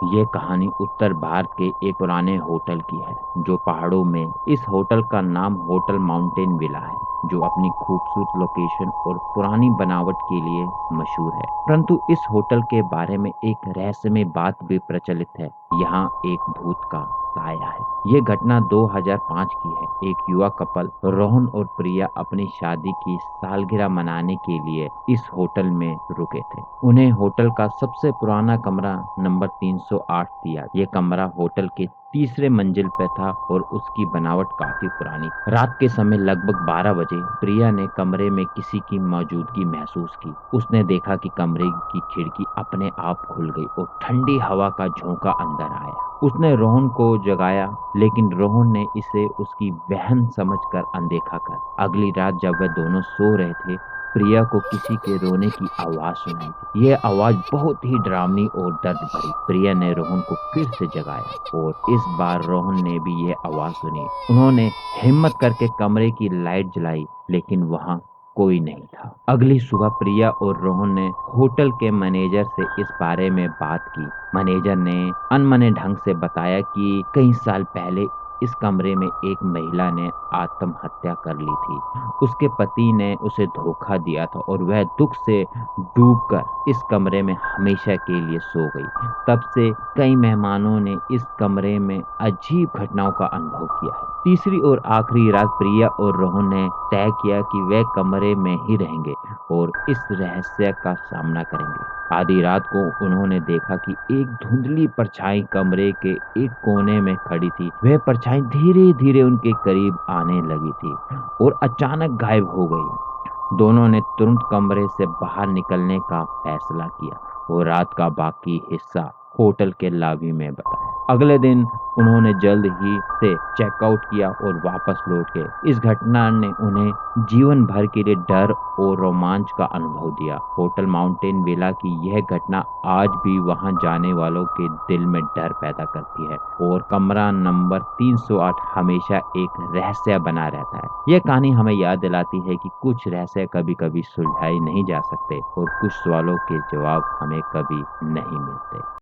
ये कहानी उत्तर भारत के एक पुराने होटल की है जो पहाड़ों में। इस होटल का नाम होटल माउंटेन विला है जो अपनी खूबसूरत लोकेशन और पुरानी बनावट के लिए मशहूर है। परंतु इस होटल के बारे में एक रहस्यमय बात भी प्रचलित है। यहाँ एक भूत का साया है। ये घटना 2005 की है। एक युवा कपल रोहन और प्रिया अपनी शादी की सालगिरह मनाने के लिए इस होटल में रुके थे। उन्हें होटल का सबसे पुराना कमरा नंबर 308 दिया। ये कमरा होटल के तीसरे मंजिल पर था और उसकी बनावट काफी पुरानी। रात के समय लगभग 12 बजे प्रिया ने कमरे में किसी की मौजूदगी महसूस की। उसने देखा कि कमरे की खिड़की अपने आप खुल गई और ठंडी हवा का झोंका अंदर आया। उसने रोहन को जगाया, लेकिन रोहन ने इसे उसकी बहन समझकर अनदेखा कर। अगली रात जब वे दोनों सो रहे थे, प्रिया को किसी के रोने की आवाज सुनाई दी। यह आवाज बहुत ही डरावनी और दर्द भरी। प्रिया ने रोहन को फिर से जगाया और इस बार रोहन ने भी यह आवाज सुनी। उन्होंने हिम्मत करके कमरे की लाइट जलाई, लेकिन वहां कोई नहीं था। अगली सुबह प्रिया और रोहन ने होटल के मैनेजर से इस बारे में बात की। मैनेजर ने अनमने ढंग से बताया कि कई साल पहले इस कमरे में एक महिला ने आत्महत्या कर ली थी। उसके पति ने उसे धोखा दिया था और वह दुख से डूबकर इस कमरे में हमेशा के लिए सो गई। तब से कई मेहमानों ने इस कमरे में अजीब घटनाओं का अनुभव किया है। तीसरी और आखिरी रात प्रिया और रोहन ने तय किया कि वे कमरे में ही रहेंगे और इस रहस्य का सामना करेंगे। आधी रात को उन्होंने देखा कि एक धुंधली परछाई कमरे के एक कोने में खड़ी थी। वह परछाई धीरे धीरे उनके करीब आने लगी थी और अचानक गायब हो गई। दोनों ने तुरंत कमरे से बाहर निकलने का फैसला किया और रात का बाकी हिस्सा होटल के लॉबी में बताया। अगले दिन उन्होंने जल्द ही से चेकआउट किया और वापस लौट गए। इस घटना ने उन्हें जीवन भर के लिए डर और रोमांच का अनुभव दिया। होटल माउंटेन विला की यह घटना आज भी वहां जाने वालों के दिल में डर पैदा करती है और कमरा नंबर 308 हमेशा एक रहस्य बना रहता है। यह कहानी हमें याद दिलाती है कि कुछ रहस्य कभी कभी सुलझाए नहीं जा सकते और कुछ सवालों के जवाब हमें कभी नहीं मिलते।